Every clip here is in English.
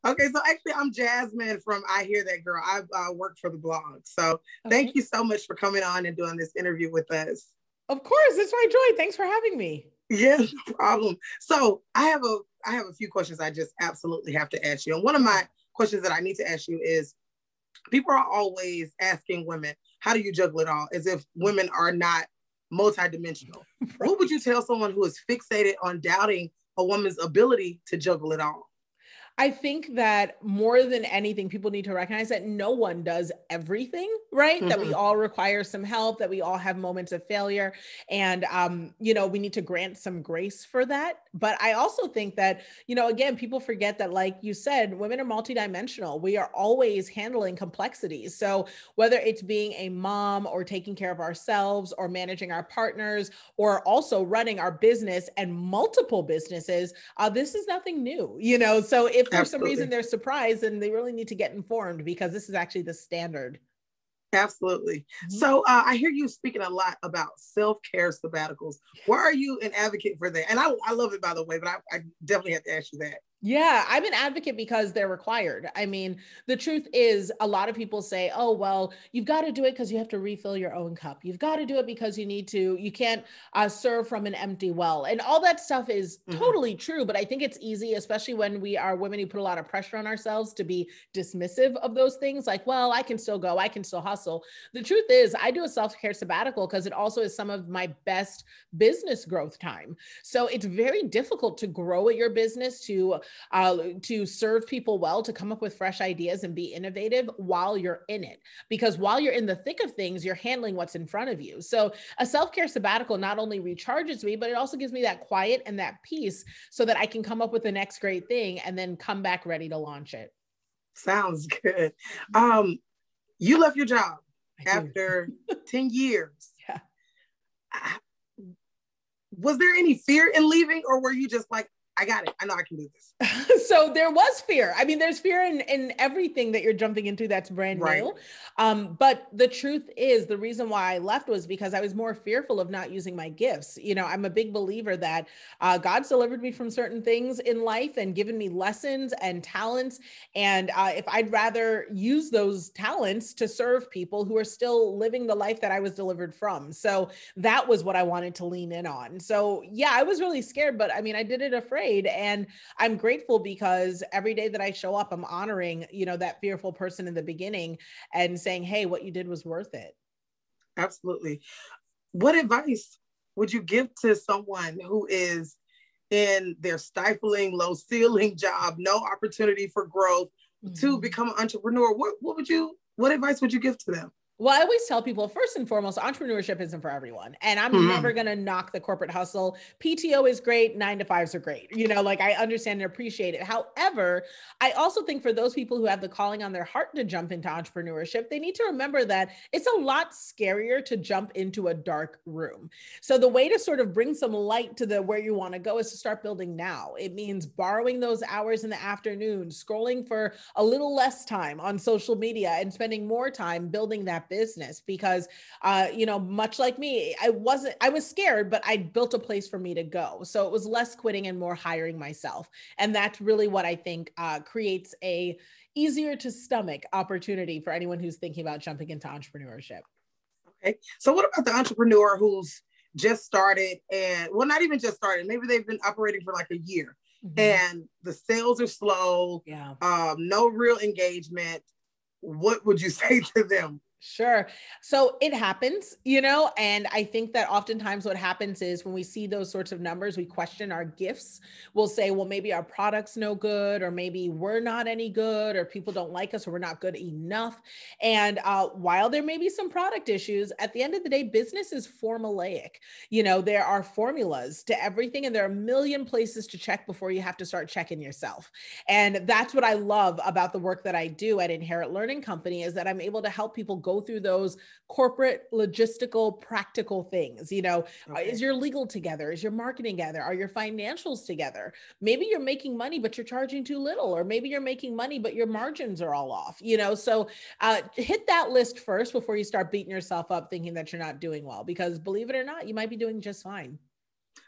Okay, so actually, I'm Jasmine from I Hear That Girl. I work for the blog. So thank Okay. you so much for coming on and doing this interview with us. Of course, it's my joy. Thanks for having me. Yes, no problem. So I have a few questions I just absolutely have to ask you. And one of Yeah. my questions that I need to ask you is people are always asking women, how do you juggle it all? As if women are not multidimensional. What would you tell someone who is fixated on doubting a woman's ability to juggle it all? I think that more than anything, people need to recognize that no one does everything, right? That we Mm-hmm. all require some help, that we all have moments of failure. And, we need to grant some grace for that. But I also think that, again, people forget that, like you said, women are multidimensional. We are always handling complexities. So whether it's being a mom or taking care of ourselves or managing our partners or also running our business and multiple businesses, this is nothing new, So if for some reason Absolutely. they're surprised, then they really need to get informed because this is actually the standard. Absolutely. Mhm. So I hear you speaking a lot about self-care sabbaticals. Why are you an advocate for that? And I love it, by the way, but I definitely have to ask you that. Yeah, I'm an advocate because they're required. I mean, the truth is, a lot of people say, oh, well, you've got to do it because you have to refill your own cup. You've got to do it because you can't serve from an empty well. And all that stuff is Mhm. totally true. But I think it's easy, especially when we are women who put a lot of pressure on ourselves to be dismissive of those things. Like, well, I can still go, I can still hustle. The truth is, I do a self care sabbatical because it also is some of my best business growth time. So it's very difficult to grow at your business, to serve people well, to come up with fresh ideas and be innovative while you're in it. Because while you're in the thick of things, you're handling what's in front of you. So a self-care sabbatical not only recharges me, but it also gives me that quiet and that peace so that I can come up with the next great thing and then come back ready to launch it. Sounds good. Um, you left your job I do. after 10 years. Yeah. Ah, was there any fear in leaving, or were you just like, I got it. I know I can do this? So there was fear. I mean, there's fear in everything that you're jumping into that's brand Right. new. But the truth is, the reason why I left was because I was more fearful of not using my gifts. I'm a big believer that God's delivered me from certain things in life and given me lessons and talents. And if I'd rather use those talents to serve people who are still living the life that I was delivered from. So that was what I wanted to lean in on. So yeah, I was really scared, but I mean, I did it afraid. And I'm grateful because every day that I show up, I'm honoring, that fearful person in the beginning and saying, hey, what you did was worth it. Absolutely. What advice would you give to someone who is in their stifling, low ceiling job, no opportunity for growth, to Mhm. become an entrepreneur? What advice would you give to them? Well, I always tell people, first and foremost, entrepreneurship isn't for everyone. And I'm never Mhm. going to knock the corporate hustle. PTO is great. 9 to 5s are great. Like I understand and appreciate it. However, I also think for those people who have the calling on their heart to jump into entrepreneurship, they need to remember that it's a lot scarier to jump into a dark room. So the way to sort of bring some light to where you want to go is to start building now. It means borrowing those hours in the afternoon, scrolling for a little less time on social media and spending more time building that business because much like me, I was scared, but I built a place for me to go. So it was less quitting and more hiring myself. And that's really what I think creates a easier to stomach opportunity for anyone who's thinking about jumping into entrepreneurship. Okay. So what about the entrepreneur who's just started and, well, not even just started, maybe they've been operating for like a year Mhm. and the sales are slow, Yeah. no real engagement. What would you say to them? Sure. So it happens, and I think that oftentimes what happens is when we see those sorts of numbers, we question our gifts. We'll say, well, maybe our product's no good, or maybe we're not any good, or people don't like us, or we're not good enough. And while there may be some product issues, at the end of the day, business is formulaic. There are formulas to everything, and there are a million places to check before you have to start checking yourself. And that's what I love about the work that I do at Inherit Learning Company is that I'm able to help people go through those corporate, logistical, practical things. Is Okay. your legal together? Is your marketing together? Are your financials together? Maybe you're making money, but you're charging too little, or maybe you're making money, but your margins are all off. So hit that list first before you start beating yourself up thinking that you're not doing well, because believe it or not, you might be doing just fine.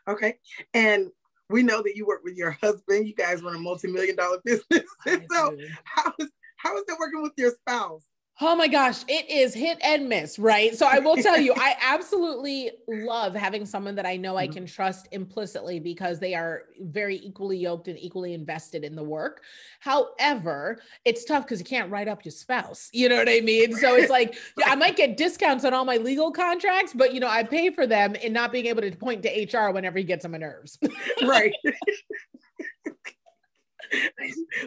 Okay. And we know that you work with your husband. You guys run a multi-million-dollar business. So how is it working with your spouse? Oh my gosh, it is hit and miss, right? So I will tell you, I absolutely love having someone that I know I can trust implicitly because they are very equally yoked and equally invested in the work. However, it's tough because you can't write up your spouse. You know what I mean? So it's like, I might get discounts on all my legal contracts, but I pay for them in not being able to point to HR whenever he gets on my nerves. Right.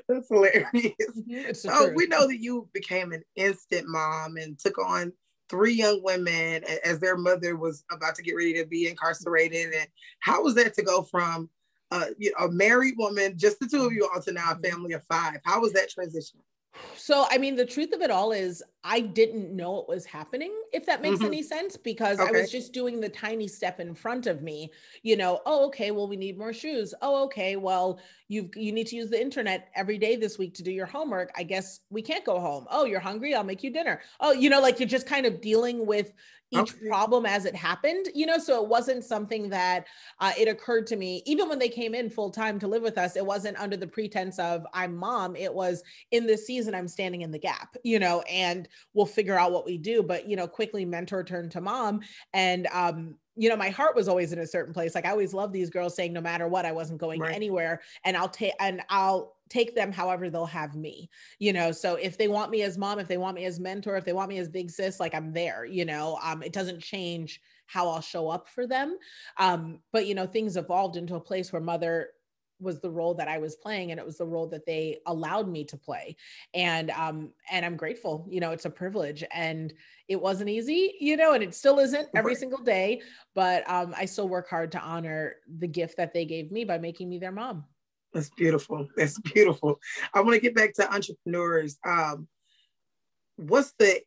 That's hilarious. So we know that you became an instant mom and took on 3 young women as their mother was about to get ready to be incarcerated. And how was that to go from a married woman, just the 2 of you, all to now a family of 5? How was that transition? So, I mean, the truth of it all is I didn't know it was happening, if that makes any sense, because I was just doing the tiny step in front of me, oh, okay, well, we need more shoes. Oh, okay, well, you need to use the internet every day this week to do your homework. I guess we can't go home. Oh, you're hungry? I'll make you dinner. Oh, like you're just kind of dealing with each problem as it happened, so it wasn't something that it occurred to me, even when they came in full time to live with us, it wasn't under the pretense of I'm mom. It was in this season, I'm standing in the gap, and we'll figure out what we do. But, quickly mentor turned to mom. And, my heart was always in a certain place. Like I always loved these girls saying, no matter what, I wasn't going anywhere, and I'll take them however they'll have me, so if they want me as mom, if they want me as mentor, if they want me as big sis, like I'm there, it doesn't change how I'll show up for them. But, things evolved into a place where mother was the role that I was playing, and it was the role that they allowed me to play. And I'm grateful, it's a privilege, and it wasn't easy, and it still isn't every single day, but I still work hard to honor the gift that they gave me by making me their mom. That's beautiful. That's beautiful. I want to get back to entrepreneurs. What's the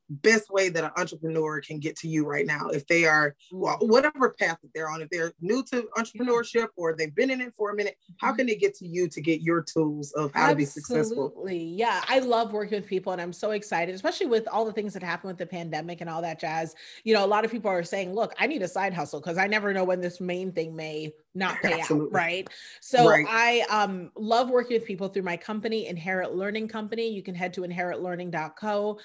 best way that an entrepreneur can get to you right now, if they are, whatever path that they're on, if they're new to entrepreneurship or they've been in it for a minute, how can they get to you to get your tools of how to be successful? Absolutely. Yeah. I love working with people, and I'm so excited, especially with all the things that happened with the pandemic and all that jazz. A lot of people are saying, look, I need a side hustle because I never know when this main thing may not pay out. Right. So I love working with people through my company, Inherit Learning Company. You can head to inheritlearning.co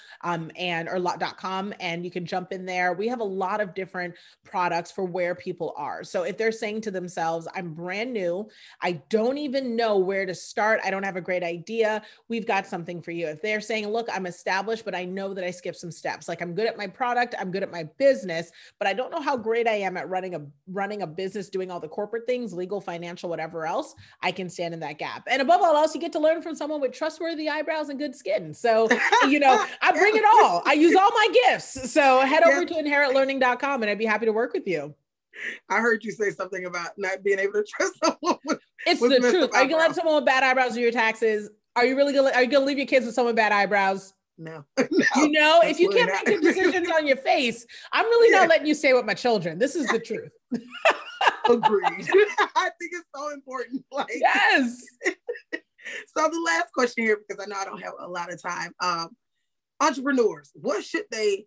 or .com, and you can jump in there. We have a lot of different products for where people are. So if they're saying to themselves, I'm brand new, I don't even know where to start, I don't have a great idea, we've got something for you. If they're saying, look, I'm established, but I know that I skipped some steps. Like I'm good at my product, I'm good at my business, but I don't know how great I am at running a business, doing all the corporate things, legal, financial, whatever else, I can stand in that gap. And above all else, you get to learn from someone with trustworthy eyebrows and good skin. So, I bring it all. I use all my gifts. So head over to inheritlearning.com, and I'd be happy to work with you. I heard you say something about not being able to trust someone it's the truth. Are you gonna let someone with bad eyebrows do your taxes? Are you gonna leave your kids with someone with bad eyebrows? No. If you can't make good decisions on your face, I'm really not letting you stay with my children. This is the truth. Agreed. I think it's so important. Yes. So the last question here, because I know I don't have a lot of time. Entrepreneurs, what should they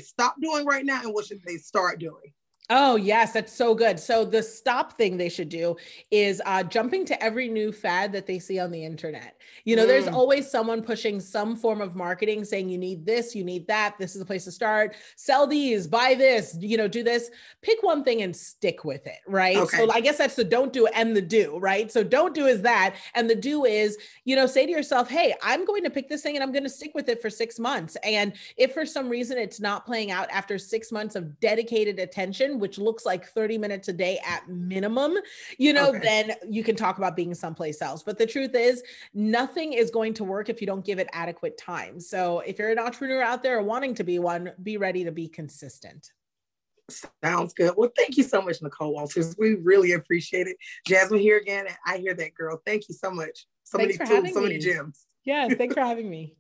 stop doing right now, and what should they start doing? Oh, yes, that's so good. So the stop thing they should do is jumping to every new fad that they see on the internet. There's always someone pushing some form of marketing saying, you need this, you need that. This is the place to start. Sell these, buy this, do this. Pick one thing and stick with it, right? Okay. So I guess that's the don't do and the do, right? So don't do is that. And the do is, say to yourself, hey, I'm going to pick this thing and I'm going to stick with it for 6 months. And if for some reason it's not playing out after 6 months of dedicated attention, which looks like 30 minutes a day at minimum, then you can talk about being someplace else. But the truth is, nothing is going to work if you don't give it adequate time. So if you're an entrepreneur out there or wanting to be one, be ready to be consistent. Sounds good. Well, thank you so much, Nicole Walters. We really appreciate it. Jasmine here again. I hear that, girl. Thank you so much. So many tools, so many gems. Yes, thanks for having me.